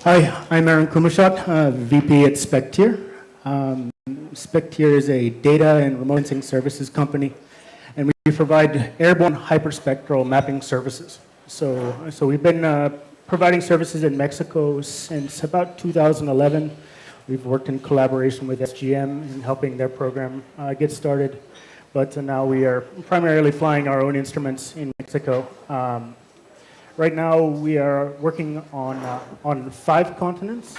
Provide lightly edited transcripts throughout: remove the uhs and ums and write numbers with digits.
Hi, I'm Aaron Cumashot, VP at SpecTIR. SpecTIR is a data and remote sensing services company, and we provide airborne hyperspectral mapping services. So we've been providing services in Mexico since about 2011. We've worked in collaboration with SGM in helping their program get started, but now we are primarily flying our own instruments in Mexico. Right now, we are working on 5 continents.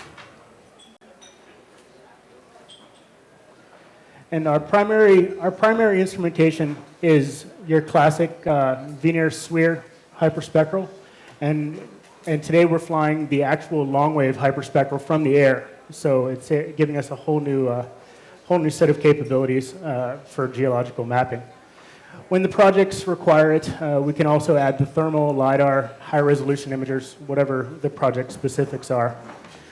And our primary instrumentation is your classic Vernier SWIR hyperspectral. And today we're flying the actual long-wave hyperspectral from the air. So it's giving us a whole new set of capabilities for geological mapping. When the projects require it, we can also add the thermal, LiDAR, high-resolution imagers, whatever the project specifics are.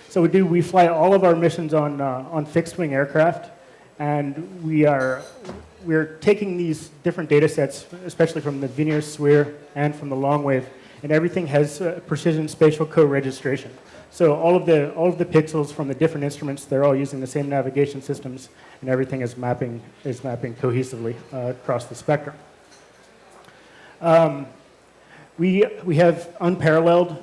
So we fly all of our missions on fixed-wing aircraft, and we're taking these different data sets, especially from the Vernier SWIR and from the long wave, and everything has precision spatial co-registration. So all of the pixels from the different instruments, they're all using the same navigation systems, and everything is mapping cohesively across the spectrum. We have unparalleled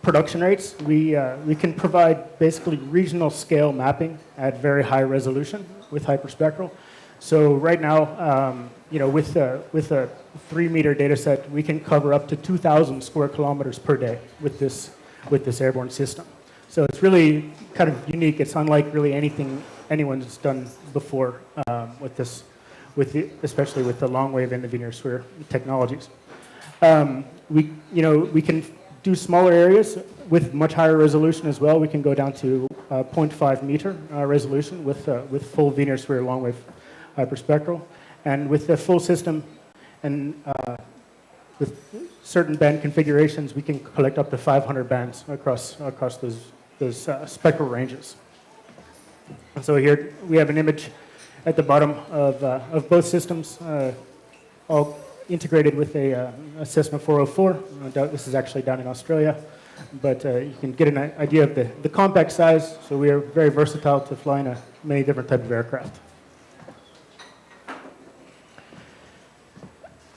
production rates. We can provide basically regional scale mapping at very high resolution with hyperspectral. So right now, with a 3-meter data set, we can cover up to 2,000 square kilometers per day with this airborne system. So it's really kind of unique. It's unlike really anything anyone's done before with this, especially with the long wave and the Vernier SWIR technologies. We can do smaller areas with much higher resolution as well. We can go down to 0.5 meter resolution with full Vernier SWIR long wave hyperspectral, and with the full system and with certain band configurations, we can collect up to 500 bands across those spectral ranges. And so here we have an image at the bottom of both systems, all integrated with a Cessna 404. This is actually down in Australia, but you can get an idea of the compact size. So we are very versatile to fly in many different types of aircraft.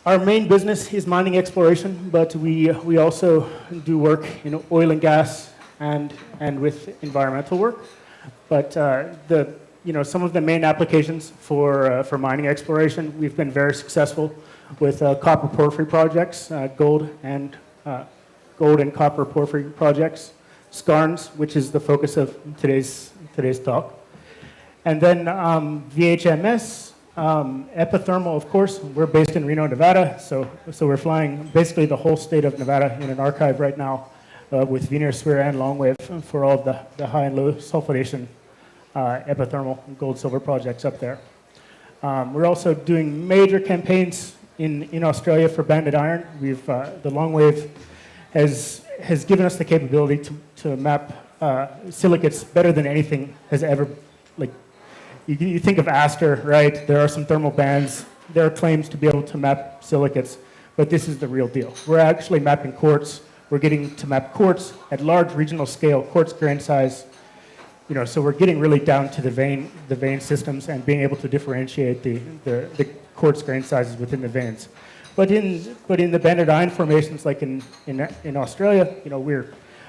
Our main business is mining exploration, but we also do work in oil and gas and with environmental work. But some of the main applications for mining exploration, we've been very successful with copper porphyry projects, gold and copper porphyry projects, Skarns, which is the focus of today's talk, and then VHMS, epithermal. Of course, we're based in Reno, Nevada, so we're flying basically the whole state of Nevada in an archive right now with Vernier SWIR and long wave for all of the high and low sulfidation epithermal gold silver projects up there. We're also doing major campaigns in Australia for banded iron. The long wave has given us the capability to map silicates better than anything has ever. Like you think of Aster, right? There are some thermal bands. There are claims to be able to map silicates, but this is the real deal. We're actually mapping quartz. We're getting to map quartz at large regional scale, quartz grain size. So we're getting really down to the vein systems and being able to differentiate the quartz grain sizes within the veins. But in the banded iron formations, like in Australia,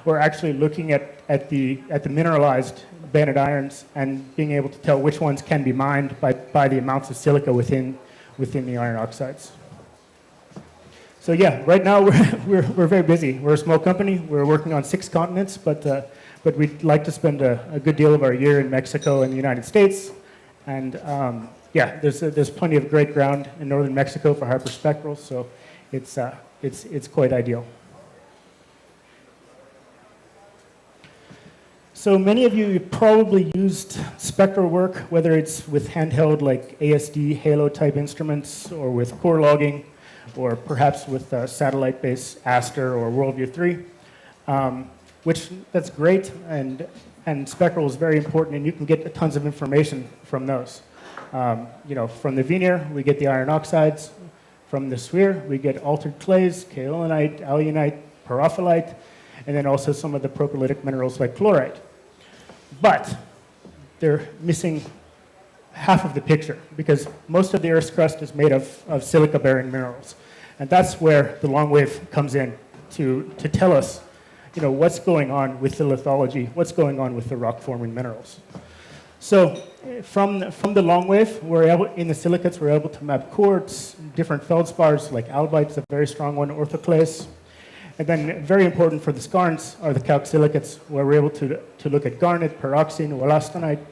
we're actually looking at the mineralized banded irons and being able to tell which ones can be mined by the amounts of silica within the iron oxides. So yeah, right now we're very busy. We're a small company. We're working on 6 continents, but we'd like to spend a good deal of our year in Mexico and the United States. And there's plenty of great ground in northern Mexico for hyperspectral, so it's quite ideal. So many of you probably used spectral work, whether it's with handheld like ASD, Halo type instruments, or with core logging, or perhaps with satellite-based Aster or Worldview 3. Which that's great, and spectral is very important, and you can get tons of information from those. From the Vernier, we get the iron oxides. From the SWIR, we get altered clays, kaolinite, alunite, pyrophyllite, and then also some of the propylitic minerals like chlorite. But they're missing half of the picture because most of the Earth's crust is made of silica-bearing minerals. And that's where the long wave comes in to tell us, what's going on with the lithology, what's going on with the rock-forming minerals. So from the long wave, in the silicates, we're able to map quartz, different feldspars like albite's a very strong one, orthoclase. And then very important for the skarns are the calc-silicates, where we're able to look at garnet, pyroxene, wollastonite,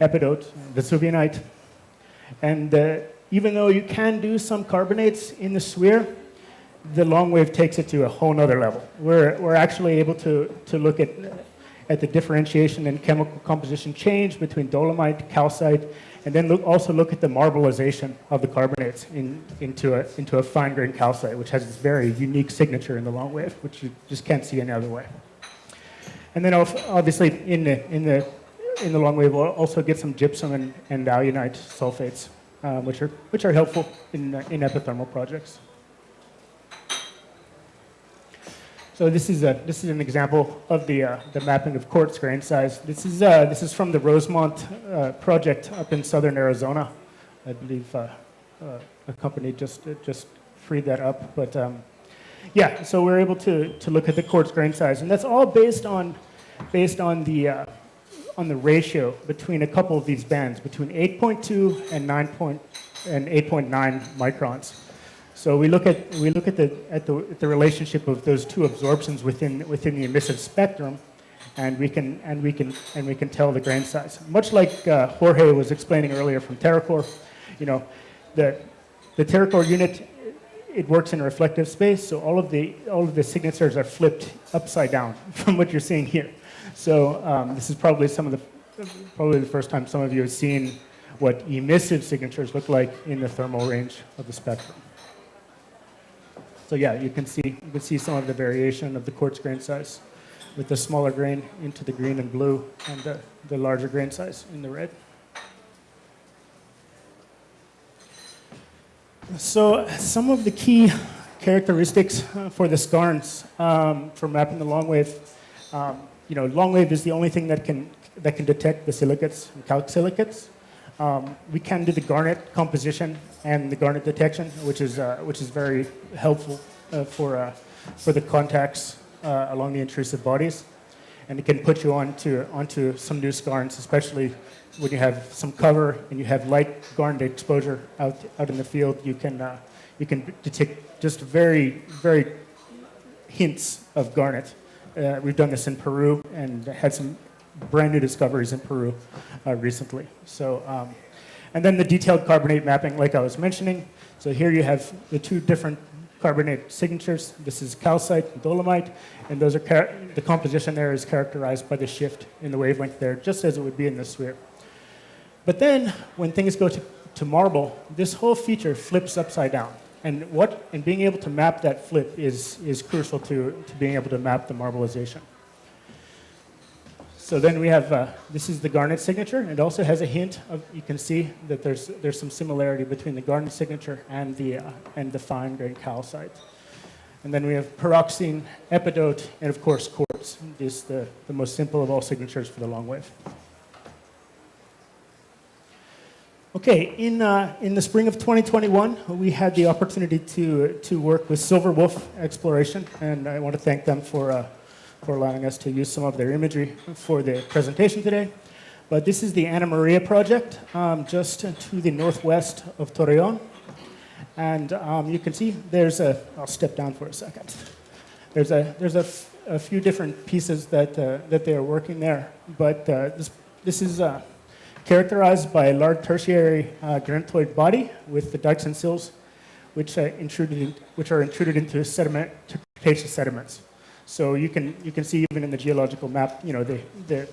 epidote, vesuvianite. And even though you can do some carbonates in the sphere, the long wave takes it to a whole nother level. We're actually able to look at the differentiation and chemical composition change between dolomite, calcite, and then also look at the marbleization of the carbonates into a fine-grained calcite, which has this very unique signature in the long wave, which you just can't see any other way. And then obviously in the long wave, we'll also get some gypsum and alunite sulfates, which are helpful in epithermal projects. So this is an example of the mapping of quartz grain size. This is from the Rosemont project up in southern Arizona. I believe a company just freed that up. But yeah, so we're able to look at the quartz grain size, and that's all based on the ratio between a couple of these bands, between 8.2 and 8.9 microns. So we look at the relationship of those two absorptions within the emissive spectrum, and we can tell the grain size. Much like Jorge was explaining earlier from TerraCore, the TerraCore unit, it works in a reflective space, so all of the signatures are flipped upside down from what you're seeing here. So this is probably the first time some of you have seen what emissive signatures look like in the thermal range of the spectrum. So yeah, you can see some of the variation of the quartz grain size, with the smaller grain into the green and blue, and the larger grain size in the red. So some of the key characteristics for the skarns for mapping the long wave. Long wave is the only thing that can detect the silicates and calc-silicates. We can do the garnet composition and the garnet detection, which is very helpful for the contacts along the intrusive bodies, and it can put you onto some new skarns, especially when you have some cover and you have light garnet exposure out in the field. You can detect just very hints of garnet. We've done this in Peru and had some brand new discoveries in Peru recently. So, and then the detailed carbonate mapping, like I was mentioning. So here you have the two different carbonate signatures. This is calcite and dolomite, and those are the composition there is characterized by the shift in the wavelength there, just as it would be in the sphere. But then, when things go to marble, this whole feature flips upside down. And being able to map that flip is crucial to being able to map the marbleization. So then we have, this is the garnet signature. It also has a hint of, you can see that there's some similarity between the garnet signature and the fine-grained calcite. And then we have pyroxene, epidote, and of course quartz. This is the most simple of all signatures for the long wave. Okay, in the spring of 2021, we had the opportunity to work with Silver Wolf Exploration, and I want to thank them for allowing us to use some of their imagery for the presentation today. But this is the Ana Maria project, just to the northwest of Torreon. And you can see I'll step down for a second. There's a few different pieces that they are working there, but this is characterized by a large tertiary granitoid body with the dikes and sills, which are intruded into Cretaceous sediments. So you can see even in the geological map, the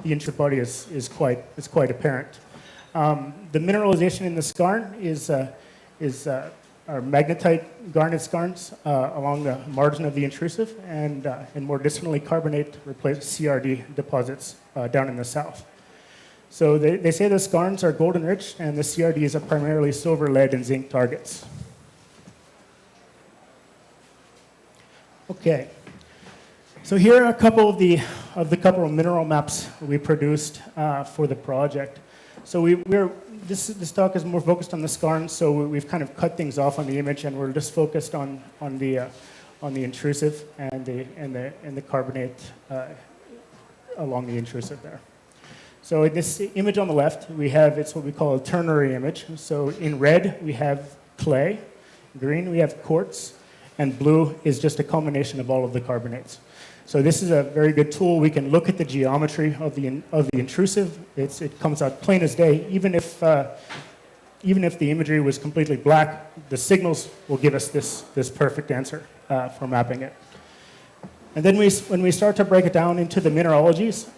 intrusive body is quite apparent. The mineralization in the skarn is our magnetite garnet skarns along the margin of the intrusive, and more distantly carbonate replaced CRD deposits down in the south. So they say the skarns are golden rich, and the CRDs are primarily silver, lead, and zinc targets. Okay. So here are a couple of the couple of mineral maps we produced for the project. So this talk is more focused on the skarn, so we've kind of cut things off on the image, and we're just focused on the intrusive and the carbonate along the intrusive there. So in this image on the left, it's what we call a ternary image. So in red, we have clay, green, we have quartz, and blue is just a combination of all of the carbonates. So this is a very good tool. We can look at the geometry of the intrusive. It comes out plain as day. Even if the imagery was completely black, the signals will give us this perfect answer for mapping it. And then when we start to break it down into the mineralogies,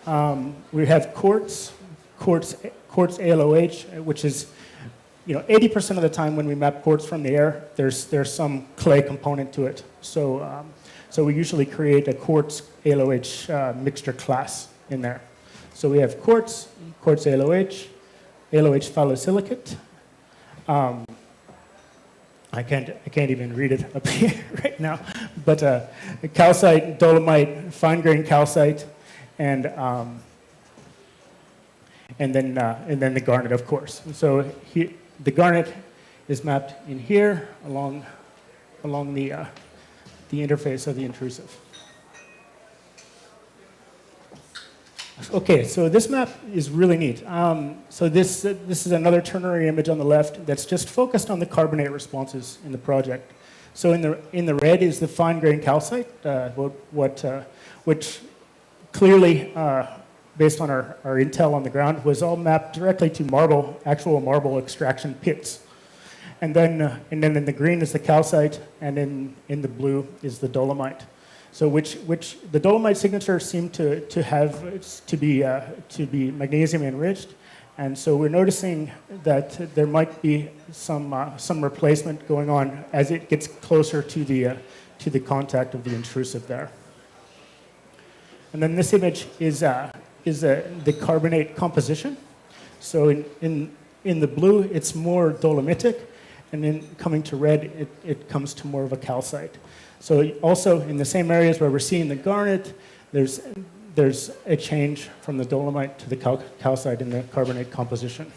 we have quartz ALOH, which is 80% of the time when we map quartz from the air, there's some clay component to it. So we usually create a quartz ALOH mixture class in there. So we have quartz ALOH, ALOH phyllosilicate. I can't even read it up here right now. But calcite, dolomite, fine-grained calcite, and then the garnet, of course. So the garnet is mapped in here along the interface of the intrusive. Okay, so this map is really neat. So this is another ternary image on the left that's just focused on the carbonate responses in the project. So in the red is the fine-grained calcite, which clearly, based on our intel on the ground, was all mapped directly to actual marble extraction pits. And then in the green is the calcite, and in the blue is the dolomite. So which the dolomite signature seemed to be magnesium enriched, and so we're noticing that there might be some replacement going on as it gets closer to the contact of the intrusive there. And then this image is the carbonate composition. So in the blue, it's more dolomitic, and then coming to red, it comes to more of a calcite. So also in the same areas where we're seeing the garnet, there's a change from the dolomite to the calcite in the carbonate composition.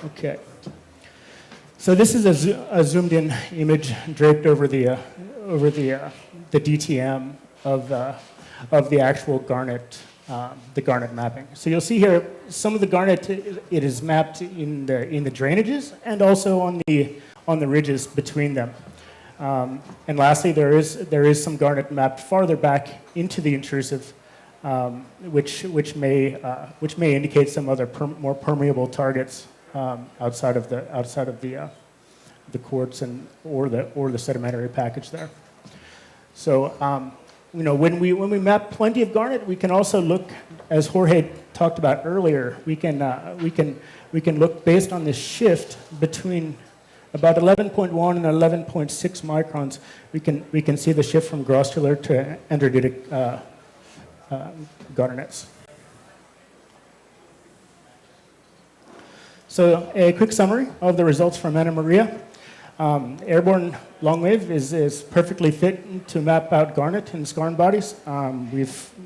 Okay. So this is a zoomed-in image draped over the DTM of the actual garnet. The garnet mapping. So you'll see here some of the garnet. It is mapped in the drainages and also on the ridges between them. And lastly, there is some garnet mapped farther back into the intrusive, which may indicate some other more permeable targets outside of the quartz or the sedimentary package there. So. When we map plenty of garnet, we can also look, as Jorge talked about earlier, we can look based on this shift between about 11.1 and 11.6 microns. We can see the shift from grossular to androditic garnets. So a quick summary of the results from Anna Maria. Airborne long wave is perfectly fit to map out garnet in skarn bodies.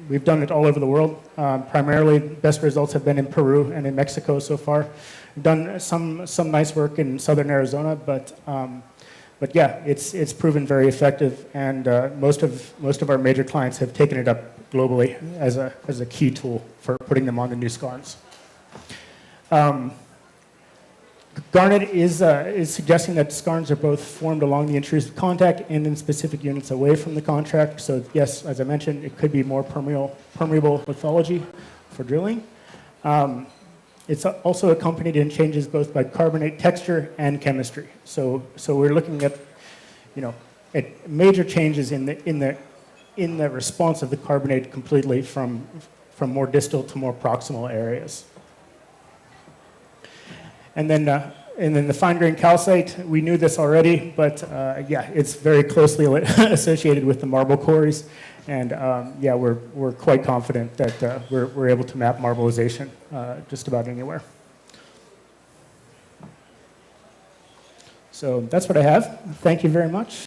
We've done it all over the world. Primarily, best results have been in Peru and in Mexico so far. We've done some nice work in southern Arizona, but yeah, it's proven very effective, and most of our major clients have taken it up globally as a key tool for putting them on the new skarns. Garnet is suggesting that skarns are both formed along the intrusive contact and in specific units away from the contact. So yes, as I mentioned, it could be more permeable lithology for drilling. It's also accompanied in changes both by carbonate texture and chemistry. So we're looking at major changes in the response of the carbonate completely from more distal to more proximal areas. And then the fine-grained calcite, we knew this already, but yeah, it's very closely associated with the marble quarries, and yeah, we're quite confident that we're able to map marbleization just about anywhere. So that's what I have. Thank you very much.